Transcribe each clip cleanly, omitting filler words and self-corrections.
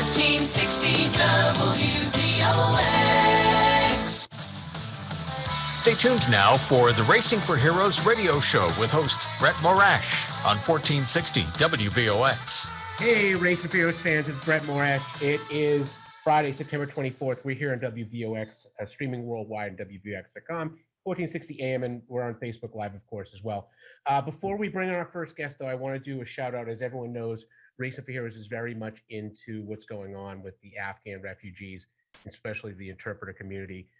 1460 WVOX. Stay tuned now for the Racing for Heroes radio show with host Brett Morash on 1460 WVOX. Hey, Racing for Heroes fans, it's Brett Morash. It is Friday, September 24th. We're here on WVOX, streaming worldwide on WVOX.com, 1460 AM, and we're on Facebook Live, of course, as well. Before we bring on our first guest, though, I want to do a shout out. As everyone knows, Racing for Heroes is very much into what's going on with the Afghan refugees, especially the interpreter community.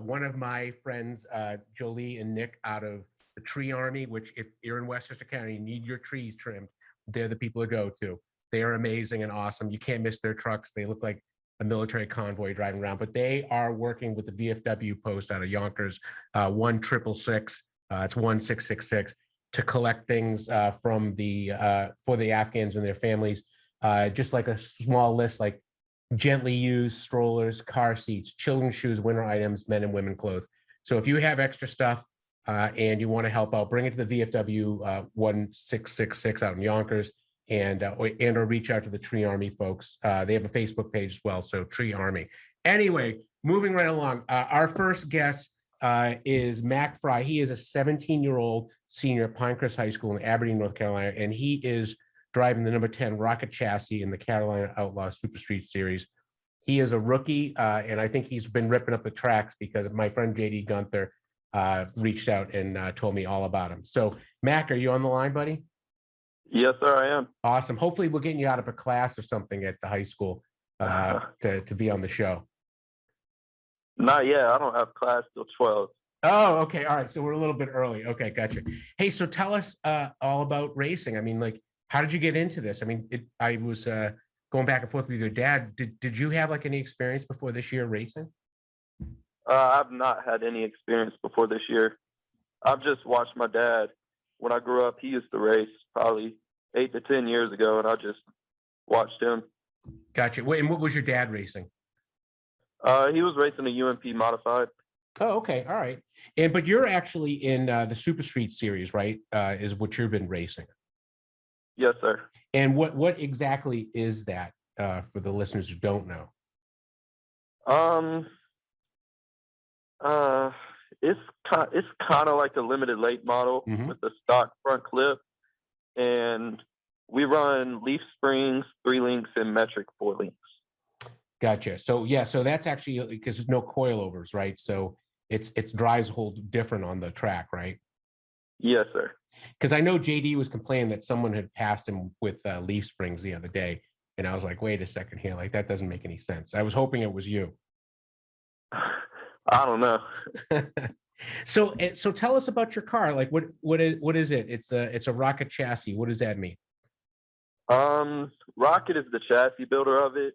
One of my friends, Jolie and Nick, out of the Tree Army, which if you're in Westchester County, you need your trees trimmed, they're the people to go to. They are amazing and awesome. You can't miss their trucks. They look like a military convoy driving around, but they are working with the VFW post out of Yonkers, 1-666, it's 1666, to collect things from for the Afghans and their families, just like a small list, like gently used strollers, car seats, children's shoes, winter items, men and women clothes. So if you have extra stuff and you want to help out, bring it to the VFW 1666 out in Yonkers, and or reach out to the Tree Army folks. They have a Facebook page as well, so Tree Army. Anyway, moving right along, our first guest is Mack Fry. He is a 17-year-old senior at Pinecrest High School in Aberdeen, North Carolina, and he is driving the number 10 Rocket Chassis in the Carolina Outlaw Super Street Series. He is a rookie, and I think he's been ripping up the tracks because my friend JD Gunther reached out and told me all about him. So, Mack, are you on the line, buddy? Yes, sir, I am. Awesome. Hopefully we're getting you out of a class or something at the high school to be on the show. Not yet. I don't have class till 12. Oh, okay. All right. So we're a little bit early. Okay, gotcha. Hey, so tell us all about racing. I mean, like, how did you get into this? I mean, I was going back and forth with your dad. Did you have like any experience before this year racing? I've not had any experience before this year. I've just watched my dad. When I grew up, he used to race probably 8 to 10 years ago, and I just watched him. Gotcha. Wait, and what was your dad racing? He was racing a UMP modified. Oh, okay. All right. But you're actually in the Super Street Series, right? Is what you've been racing. Yes, sir. And what exactly is that for the listeners who don't know? It's kind of like a limited late model with the stock front clip, and we run leaf springs, 3 links, and metric 4 links. Gotcha. So yeah, so that's actually because there's no coilovers, right? So it's drives whole different on the track, right? Yes, sir. Because I know JD was complaining that someone had passed him with leaf springs the other day, and I was like, wait a second here, like that doesn't make any sense. I was hoping it was you. I don't know. So tell us about your car. Like what is it? It's a Rocket Chassis. What does that mean? Rocket is the chassis builder of it.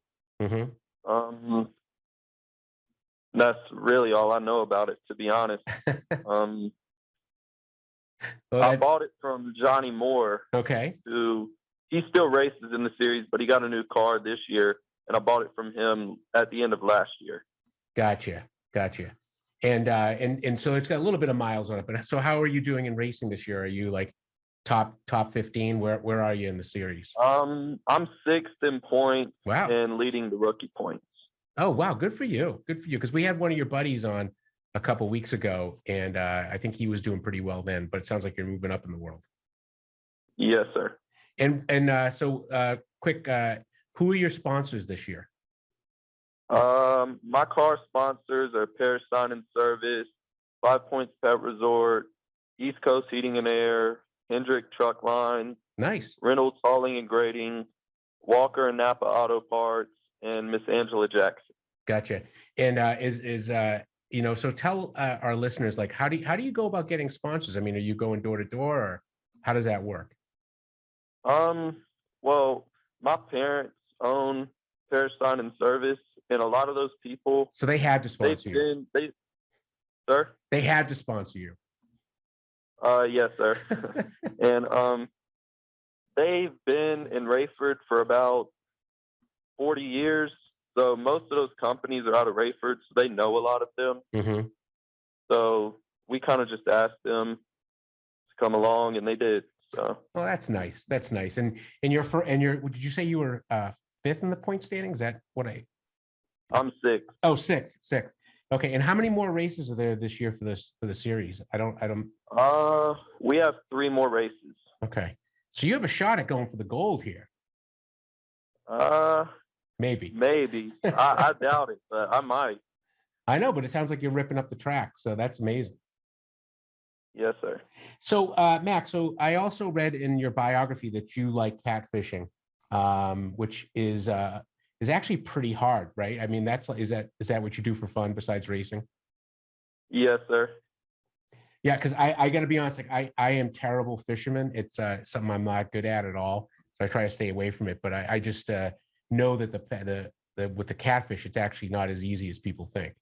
That's really all I know about it, to be honest. I bought it from Johnny Moore. Okay. Who he still races in the series, but he got a new car this year, and I bought it from him at the end of last year. Gotcha. And so it's got a little bit of miles on it. But so how are you doing in racing this year? Are you like top 15? Where are you in the series? I'm 6th in points. Wow. And leading the rookie points. Oh wow, good for you. Because we had one of your buddies on a couple weeks ago, and I think he was doing pretty well then. But it sounds like you're moving up in the world. Yes, sir. And so quick, who are your sponsors this year? My car sponsors are Paris Sign and Service, 5 Points Pet Resort, East Coast Heating and Air, Hendrick Truck Line, nice, Reynolds Hauling and Grading, Walker and Napa Auto Parts, and Miss Angela Jackson. Gotcha. And so tell our listeners, like, how do you go about getting sponsors? I mean, are you going door to door, or how does that work? Well, my parents own Paris Sign and Service, and a lot of those people. So they had to sponsor you. Sir? They had to sponsor you. Yes, sir. And they've been in Rayford for about 40 years. So most of those companies are out of Rayford, so they know a lot of them. So we kind of just asked them to come along, and they did. So. Well, that's nice. That's nice. And did you say you were fifth in the point standing. Is that what I'm sixth. Oh, sixth. Okay. And how many more races are there this year for the series? I don't. We have 3 more races. Okay. So you have a shot at going for the gold here. Maybe. I doubt it, but I might. I know, but it sounds like you're ripping up the track. So that's amazing. Yes, sir. So, Mac, so I also read in your biography that you like catfishing, which is actually pretty hard, right? I mean, is that what you do for fun besides racing? Yes, sir. Yeah, because I got to be honest, like I am terrible fisherman. It's something I'm not good at all, so I try to stay away from it. But I just know that the with the catfish, it's actually not as easy as people think.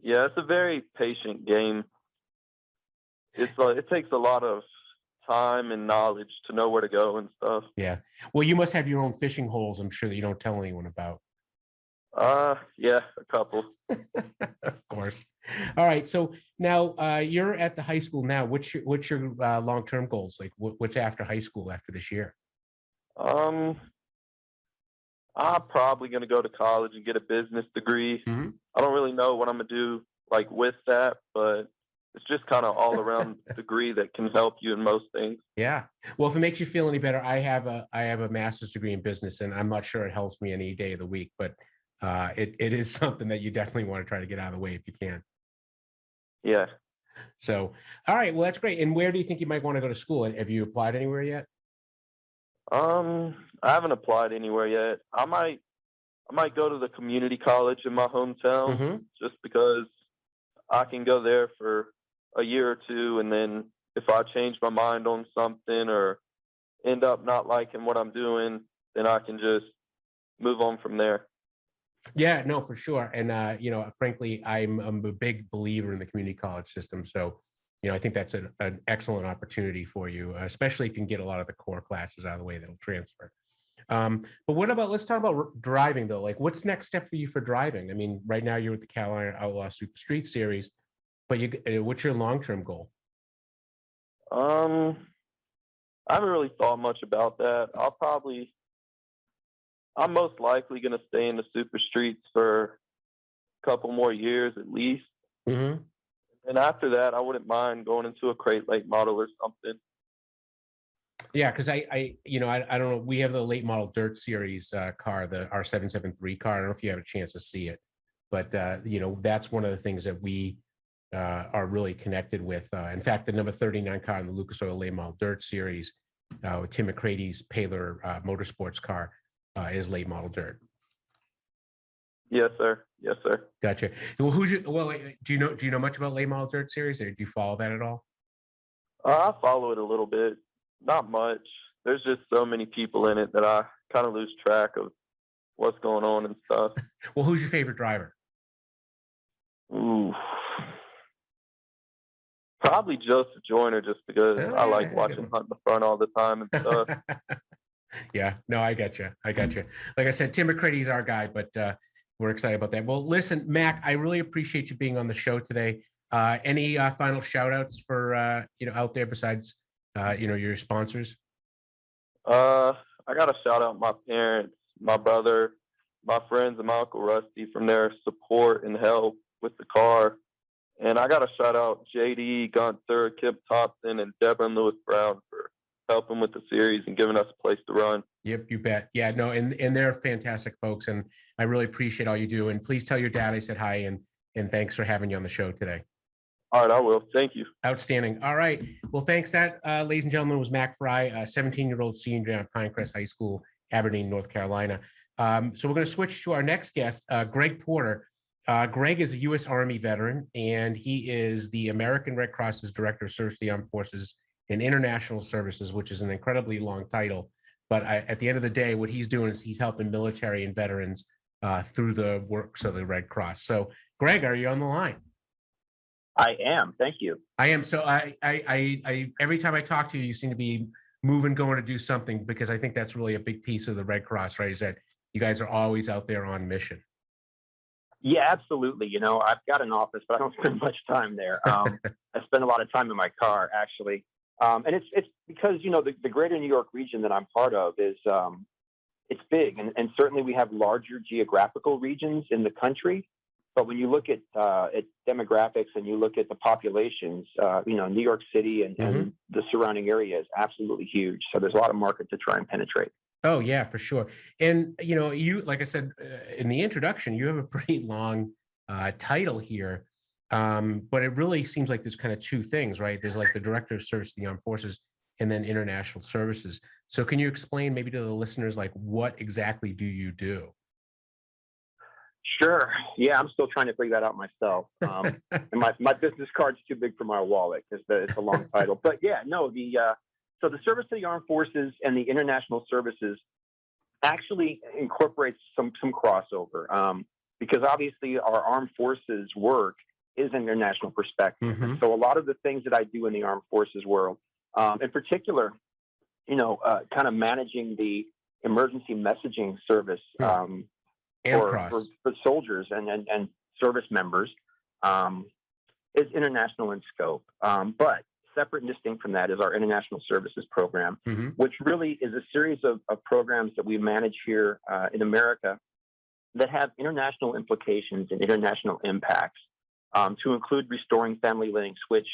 Yeah, it's a very patient game. It takes a lot of time and knowledge to know where to go and stuff. Yeah. Well, you must have your own fishing holes, I'm sure, that you don't tell anyone about. Yeah, a couple. Of course. All right. So now you're at the high school now. What's your long-term goals? Like what's after high school after this year? I'm probably gonna go to college and get a business degree. Mm-hmm. I don't really know what I'm gonna do like with that, but it's just kind of all around degree that can help you in most things. Yeah. Well, if it makes you feel any better, I have a master's degree in business, and I'm not sure it helps me any day of the week, but it is something that you definitely want to try to get out of the way if you can. Yeah. So, all right. Well, that's great. And where do you think you might want to go to school? Have you applied anywhere yet? I haven't applied anywhere yet. I might go to the community college in my hometown, Mm-hmm. just because I can go there for a year or two, and then if I change my mind on something or end up not liking what I'm doing, then I can just move on from there. Yeah, no, for sure. And frankly, I'm a big believer in the community college system. So, I think that's an excellent opportunity for you, especially if you can get a lot of the core classes out of the way that'll transfer. But let's talk about driving though. Like, what's next step for you for driving? I mean, right now you're with the Carolina Outlaw Super Street Series, but what's your long-term goal? I haven't really thought much about that. I'm most likely going to stay in the super streets for a couple more years at least. Mm-hmm. And after that, I wouldn't mind going into a crate late model or something. Yeah, because I don't know. We have the late model dirt series car, the R773 car. I don't know if you have a chance to see it, but that's one of the things that we are really connected with. In fact, the number 39 car in the Lucas Oil late model dirt series, with Tim McCrady's Paler Motorsports car, is late model dirt. Yes, sir. Yes, sir. Gotcha. Well, do you know much about late model dirt series, or do you follow that at all? I follow it a little bit, not much. There's just so many people in it that I kind of lose track of what's going on and stuff. Well, who's your favorite driver? Ooh, probably Joseph Joyner, just because I like watching Hunt in the Front all the time and stuff. Yeah, no, I got you. Like I said, Tim McCrady's our guy, but we're excited about that. Well, listen, Mac, I really appreciate you being on the show today. Any final shout outs for out there besides your sponsors? I gotta shout out my parents, my brother, my friends, and my Uncle Rusty from their support and help with the car. And I gotta shout out JD, Gunther, Kip Thompson, and Deborah and Lewis Brown for helping with the series and giving us a place to run. Yep, you bet. Yeah, no, and they're fantastic folks, and I really appreciate all you do. And please tell your dad I said hi, and thanks for having you on the show today. All right, I will. Thank you. Outstanding. All right. Well, thanks. That, ladies and gentlemen, was Mack Fry, a 17-year-old senior at Pinecrest High School, Aberdeen, North Carolina. So we're going to switch to our next guest, Gregg Porter. Gregg is a U.S. Army veteran, and he is the American Red Cross's Director of Service to the Armed Forces and International Services, which is an incredibly long title. But at the end of the day, what he's doing is he's helping military and veterans through the works of the Red Cross. So, Gregg, are you on the line? I am. Thank you. I am. So I every time I talk to you, you seem to be moving, going to do something, because I think that's really a big piece of the Red Cross, right? Is that you guys are always out there on mission. Yeah, absolutely. I've got an office, but I don't spend much time there. I spend a lot of time in my car, actually. And it's because, the greater New York region that I'm part of is it's big, and certainly we have larger geographical regions in the country. But when you look at demographics and you look at the populations, New York City and the surrounding area is absolutely huge. So there's a lot of market to try and penetrate. Oh yeah, for sure. And you, like I said in the introduction, you have a pretty long title here, but it really seems like there's kind of two things, right? There's like the Director of Service of the Armed Forces, and then International Services. So can you explain maybe to the listeners, like, what exactly do you do? Sure. Yeah, I'm still trying to figure that out myself. And my business card's too big for my wallet because it's a long title. But yeah, no, so the Service of the Armed Forces and the International Services actually incorporates some crossover, because obviously our armed forces work is an international perspective. So a lot of the things that I do in the armed forces world, in particular, kind of managing the emergency messaging service for soldiers and service members, is international in scope. But separate and distinct from that is our International Services Program, which really is a series of programs that we manage here in America that have international implications and international impacts, to include restoring family links, which,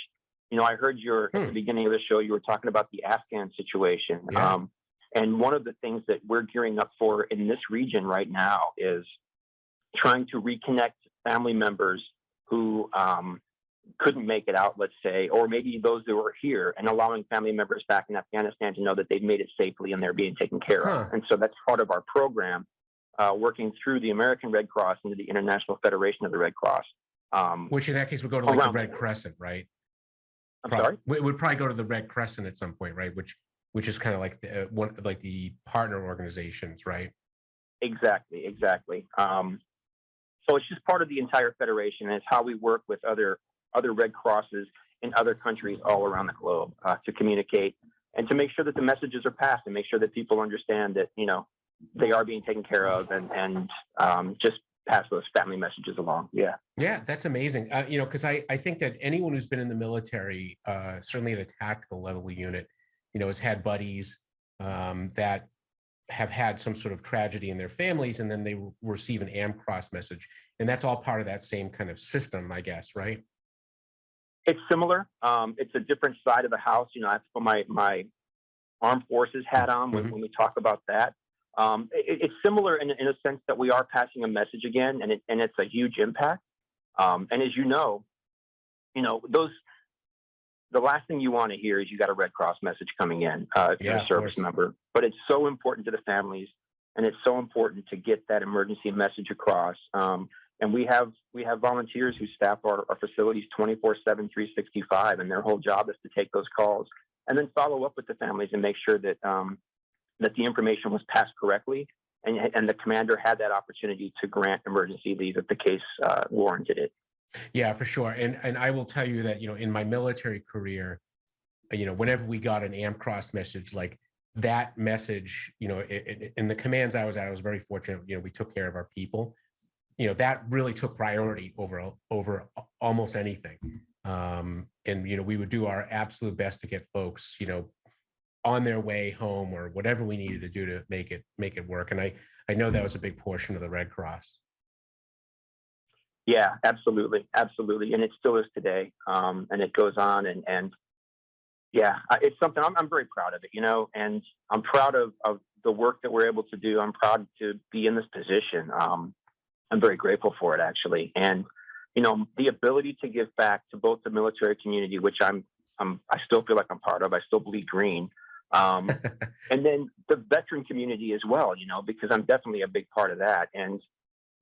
I heard at the beginning of the show, you were talking about the Afghan situation. Yeah. And one of the things that we're gearing up for in this region right now is trying to reconnect family members who couldn't make it out, let's say, or maybe those who were here, and allowing family members back in Afghanistan to know that they've made it safely and they're being taken care of. And so that's part of our program, working through the American Red Cross into the International Federation of the Red Cross. Which in that case would go to like the Red Crescent, right? I'm sorry? It would probably go to the Red Crescent at some point, right? Which is kind of like one like the partner organizations, right? Exactly. So it's just part of the entire federation, and it's how we work with other Red Crosses in other countries all around the globe, to communicate and to make sure that the messages are passed, and make sure that people understand that they are being taken care of, and just pass those family messages along. Yeah, that's amazing. Because I think that anyone who's been in the military, certainly at a tactical level unit, has had buddies that have had some sort of tragedy in their families, and then they receive an AMCROSS message, and that's all part of that same kind of system, I guess, right? It's similar. It's a different side of the house. I have to put my armed forces hat on when we talk about that. It's similar in a sense that we are passing a message again, and it's a huge impact. And as the last thing you want to hear is you got a Red Cross message coming in if you're a service member. But it's so important to the families, and it's so important to get that emergency message across. And we have volunteers who staff our facilities 24/7, 365, and their whole job is to take those calls and then follow up with the families and make sure that that the information was passed correctly, and the commander had that opportunity to grant emergency leave if the case warranted it. Yeah, for sure. And I will tell you that, in my military career, whenever we got an AMCROSS message, like that message, in the commands I was at, I was very fortunate, we took care of our people. That really took priority over almost anything. And, we would do our absolute best to get folks, on their way home or whatever we needed to do to make it work. And I know that was a big portion of the Red Cross. Yeah, absolutely. And it still is today. And it goes on, and yeah, it's something I'm very proud of it, and I'm proud of the work that we're able to do. I'm proud to be in this position. I'm very grateful for it, actually. And, the ability to give back to both the military community, which I still feel like I'm part of. I still bleed green. And then the veteran community as well, because I'm definitely a big part of that. And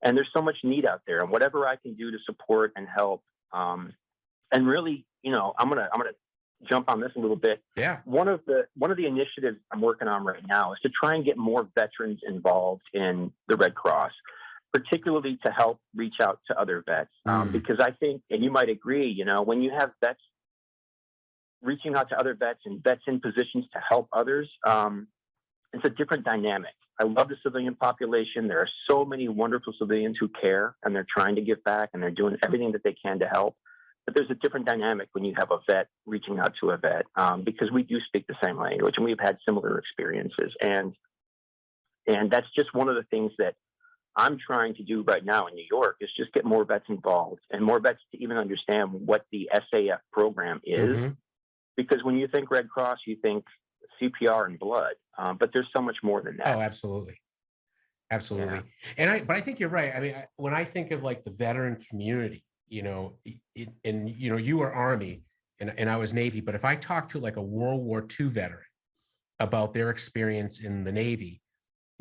there's so much need out there, and whatever I can do to support and help. And really, I'm gonna jump on this a little bit. Yeah. One of the initiatives I'm working on right now is to try and get more veterans involved in the Red Cross, particularly to help reach out to other vets. Because I think, and you might agree, when you have vets reaching out to other vets and vets in positions to help others, it's a different dynamic. I love the civilian population. There are so many wonderful civilians who care, and they're trying to give back, and they're doing everything that they can to help. But there's a different dynamic when you have a vet reaching out to a vet, because we do speak the same language, and we've had similar experiences. And And that's just one of the things that I'm trying to do right now in New York, is just get more vets involved and more vets to even understand what the SAF program is. Mm-hmm. Because when you think Red Cross, you think CPR and blood, but there's so much more than that. Oh, absolutely. Absolutely. Yeah. But I think you're right. I mean, when I think of like the veteran community, and you were Army and I was Navy, but if I talk to like a World War II veteran about their experience in the Navy,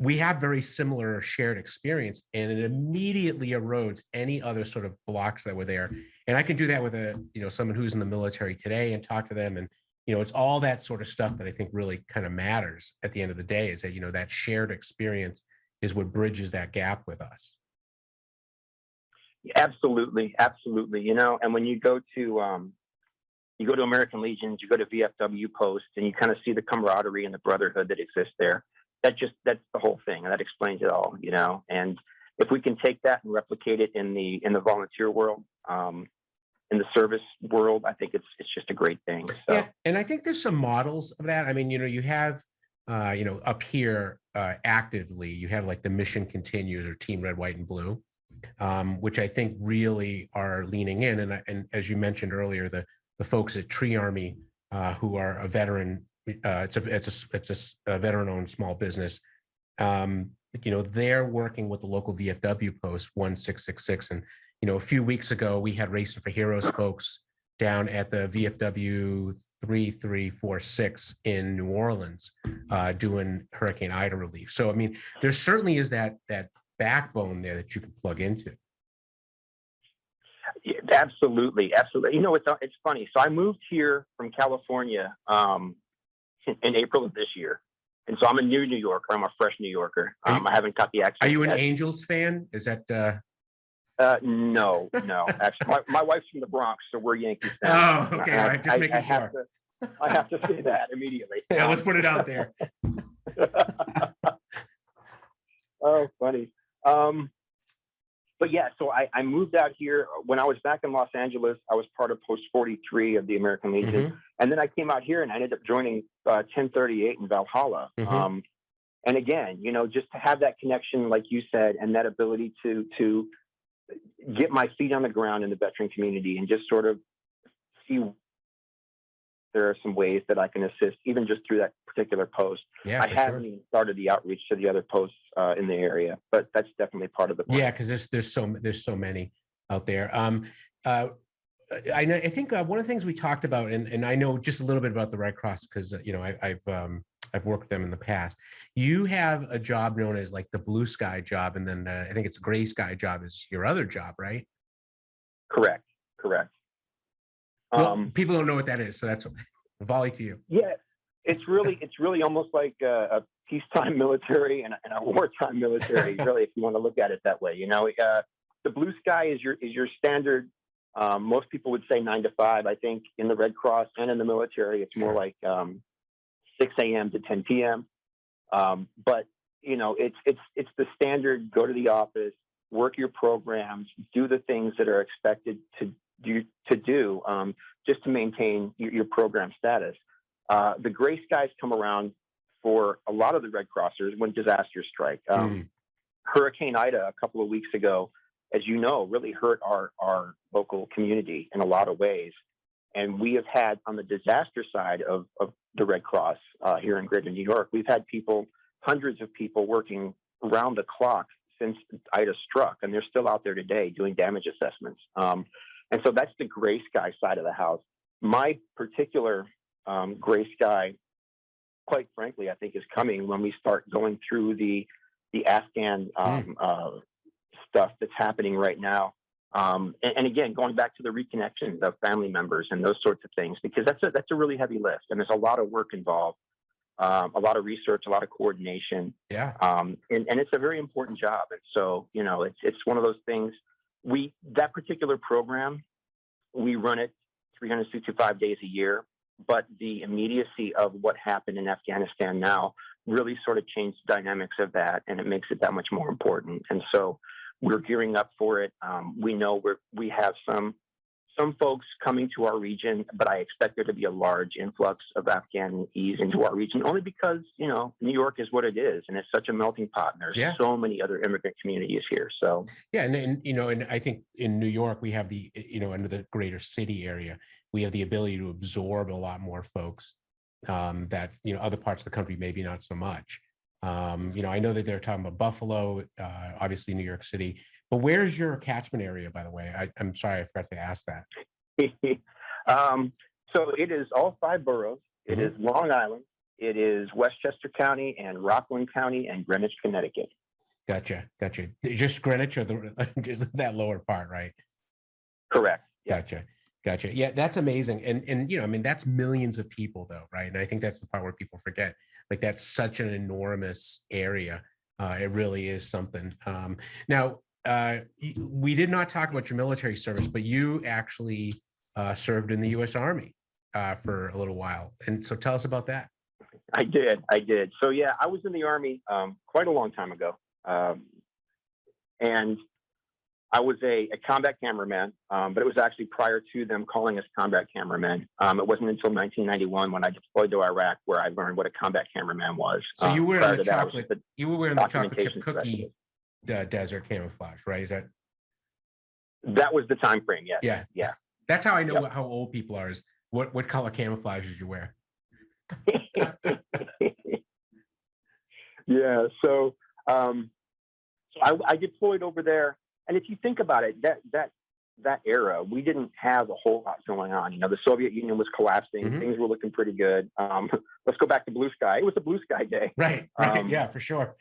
we have very similar shared experience, and it immediately erodes any other sort of blocks that were there. And I can do that with someone who's in the military today and talk to them. And, it's all that sort of stuff that I think really kind of matters at the end of the day, is that, that shared experience is what bridges that gap with us. Absolutely. Absolutely. And when you go to American Legions, you go to VFW posts, and you kind of see the camaraderie and the brotherhood that exists there. That's the whole thing. And that explains it all, and if we can take that and replicate it in the volunteer world, in the service world, I think it's just a great thing. So. Yeah. And I think there's some models of that. I mean, you have, up here actively, you have like the Mission Continues or Team Red, White, and Blue, which I think really are leaning in. And as you mentioned earlier, the folks at Tree Army, who are a veteran, it's a veteran-owned small business. They're working with the local VFW post 1666. And, a few weeks ago, we had Racing for Heroes folks down at the VFW 3346 in New Orleans, doing Hurricane Ida relief. So, I mean, there certainly is that backbone there that you can plug into. Yeah, absolutely. Absolutely. It's funny. So I moved here from California, in April of this year. And so I'm a new New Yorker. I'm a fresh New Yorker. I haven't got the accent. Are you an yet. Angels fan? Is that no. Actually, my wife's from the Bronx, so we're Yankees fans. Oh, okay. All right. Just making sure. I have to say that immediately. Yeah, let's put it out there. Oh, funny. But yeah, so I moved out here when I was back in Los Angeles. I was part of Post 43 of the American Legion. Mm-hmm. And then I came out here and I ended up joining 1038 in Valhalla. Mm-hmm. And again, just to have that connection, like you said, and that ability to get my feet on the ground in the veteran community and just sort of see there are some ways that I can assist, even just through that particular post. Yeah, I haven't even started the outreach to the other posts in the area, but that's definitely part of the plan. Yeah, because there's so many out there. I think one of the things we talked about, and I know just a little bit about the Red Cross because I've worked with them in the past. You have a job known as like the blue sky job, and then I think it's gray sky job is your other job, right? Correct. Well, people don't know what that is, so that's a volley to you. Yeah, it's really almost like a peacetime military and a wartime military, really, if you want to look at it that way. The blue sky is your standard. Most people would say 9 to 5. I think in the Red Cross and in the military, it's more like 6 a.m. to 10 p.m. But it's the standard. Go to the office, work your programs, do the things that are expected to do just to maintain your program status. The gray skies come around for a lot of the Red Crossers when disasters strike. Hurricane Ida a couple of weeks ago, as you know, really hurt our local community in a lot of ways. And we have had on the disaster side of the Red Cross here in Greater New York, we've had hundreds of people working around the clock since Ida struck, and they're still out there today doing damage assessments. And so that's the gray sky side of the house. My particular gray sky, quite frankly, I think is coming when we start going through the Afghan stuff that's happening right now. And again, going back to the reconnection of family members and those sorts of things, because that's a really heavy lift, and there's a lot of work involved, a lot of research, a lot of coordination. Yeah. And it's a very important job. And so, it's one of those things. That particular program, we run it 365 days a year, but the immediacy of what happened in Afghanistan now really sort of changed the dynamics of that, and it makes it that much more important. And so we're gearing up for it. We know we have some some folks coming to our region, but I expect there to be a large influx of Afghanis into our region, only because, New York is what it is, and it's such a melting pot, and there's so many other immigrant communities here. So yeah, and I think in New York we have under the greater city area, we have the ability to absorb a lot more folks that other parts of the country maybe not so much. I know that they're talking about Buffalo, obviously New York City. But where's your catchment area, by the way? I'm sorry, I forgot to ask that. So it is all 5 boroughs. It is Long Island. It is Westchester County and Rockland County and Greenwich, Connecticut. Gotcha. Just Greenwich or just that lower part, right? Correct. Yeah. Gotcha. Yeah, that's amazing. And that's millions of people though, right? And I think that's the part where people forget. Like that's such an enormous area. It really is something. Now, we did not talk about your military service, but you actually served in the U.S. Army for a little while. And so tell us about that. I did. So yeah, I was in the Army quite a long time ago. And I was a combat cameraman, but it was actually prior to them calling us combat cameramen. It wasn't until 1991 when I deployed to Iraq where I learned what a combat cameraman was. So you were wearing the chocolate chip cookie desert camouflage, right? Is that was the time frame? Yes. Yeah. That's how I know how old people are. Is what color camouflage did you wear? Yeah. So I deployed over there. And if you think about it, that era, we didn't have a whole lot going on. The Soviet Union was collapsing; things were looking pretty good. Let's go back to blue sky. It was a blue sky day, right? Yeah, for sure.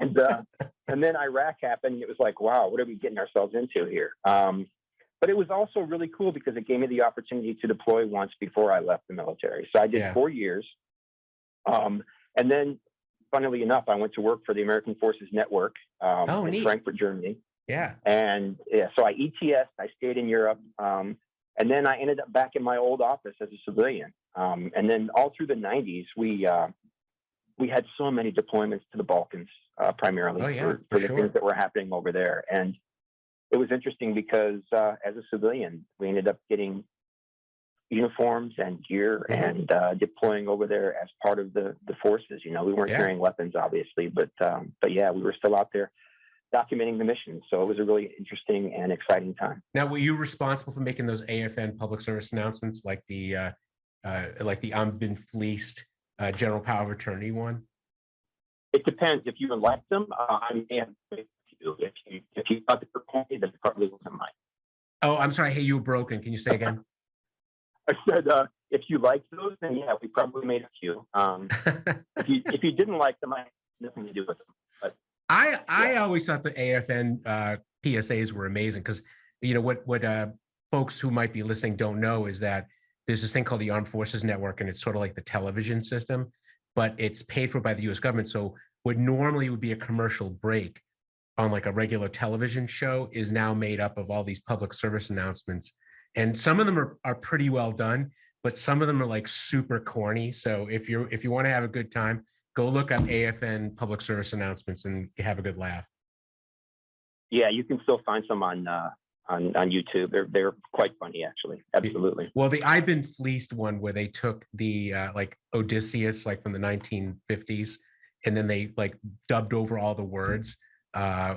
And then Iraq happened. And it was like, wow, what are we getting ourselves into here? But it was also really cool because it gave me the opportunity to deploy once before I left the military. So I did 4 years, and then, funnily enough, I went to work for the American Forces Network in Frankfurt, Germany. Yeah. And so I ETS, I stayed in Europe. And then I ended up back in my old office as a civilian. And then all through the 90s, we had so many deployments to the Balkans, primarily for the things that were happening over there. And it was interesting because as a civilian, we ended up getting uniforms and gear and deploying over there as part of the forces. We weren't carrying weapons, obviously, but yeah, we were still out there documenting the mission. So it was a really interesting and exciting time. Now, were you responsible for making those AFN public service announcements, like the "I'm been fleeced" general power of attorney one? It depends. If you elect them, I may have to you. If you thought they were corny, then it probably wasn't mine. Oh, I'm sorry. Hey, you were broken. Can you say again? I said, if you liked those, then yeah, we probably made a few. If you didn't like them, I had nothing to do with them. But I always thought the AFN PSAs were amazing because what folks who might be listening don't know is that there's this thing called the Armed Forces Network, and it's sort of like the television system, but it's paid for by the U.S. government. So what normally would be a commercial break on like a regular television show is now made up of all these public service announcements, and some of them are pretty well done, but some of them are like super corny. So if you want to have a good time, go look up AFN public service announcements and have a good laugh. Yeah, you can still find some on YouTube. They're quite funny, actually. Absolutely. Well, the "I've been fleeced" one, where they took the like Odysseus, like from the 1950s, and then they like dubbed over all the words,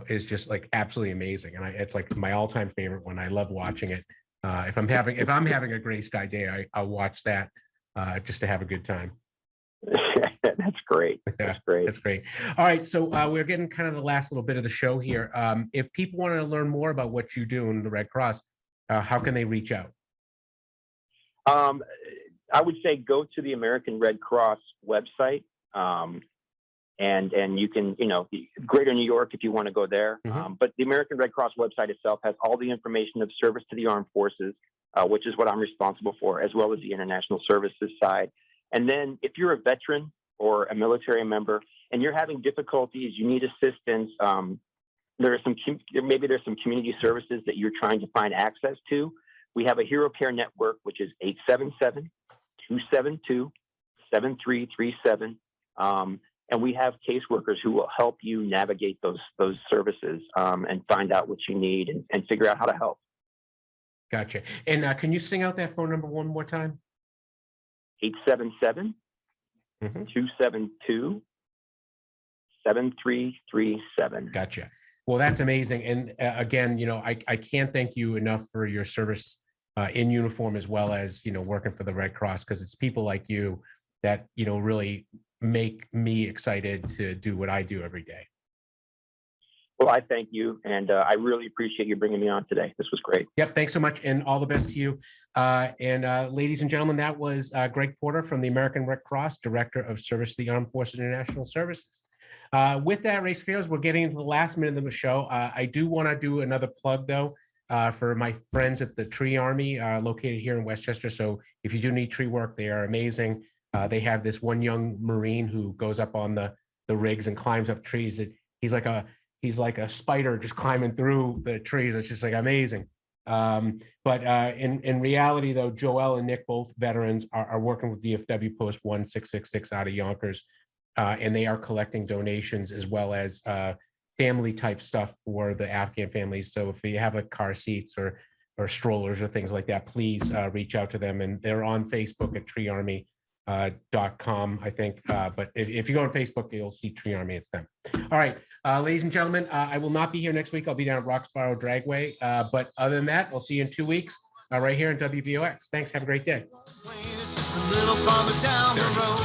is just like absolutely amazing. And it's like my all-time favorite one. I love watching it. If I'm having a gray sky day, I'll watch that just to have a good time. That's great. That's great. That's great. All right. So we're getting kind of the last little bit of the show here. If people want to learn more about what you do in the Red Cross, how can they reach out? I would say go to the American Red Cross website. And you can, Greater New York, if you want to go there. But the American Red Cross website itself has all the information of service to the armed forces, which is what I'm responsible for, as well as the international services side. And then if you're a veteran or a military member and you're having difficulties, you need assistance, there's some community services that you're trying to find access to. We have a Hero Care Network, which is 877-272-7337. And we have caseworkers who will help you navigate those services and find out what you need and figure out how to help. Gotcha. And can you sing out that phone number one more time? 877 272 7337. Gotcha. Well, that's amazing. And again, I can't thank you enough for your service in uniform, as well as, working for the Red Cross, because it's people like you that, really make me excited to do what I do every day. Well, I thank you, and I really appreciate you bringing me on today. This was great. Yep. Thanks so much, and all the best to you. And ladies and gentlemen, that was Gregg Porter from the American Red Cross, Director of Service to the Armed Forces International Services. With that, Race Fears, we're getting into the last minute of the show. I do want to do another plug, though, for my friends at the Tree Army, located here in Westchester. So if you do need tree work, they are amazing. They have this one young Marine who goes up on the rigs and climbs up trees. He's like a spider just climbing through the trees. It's just like amazing. But in reality, though, Joel and Nick, both veterans, are working with DFW Post 1666 out of Yonkers, and they are collecting donations as well as family type stuff for the Afghan families. So if you have like car seats or strollers or things like that, please reach out to them. And they're on Facebook at treearmy.com, I think. But if you go on Facebook, you'll see Tree Army. It's them. All right, ladies and gentlemen, I will not be here next week. I'll be down at Roxborough Dragway. But other than that, I'll see you in 2 weeks right here on WVOX. Thanks. Have a great day. Just a little farther down the road.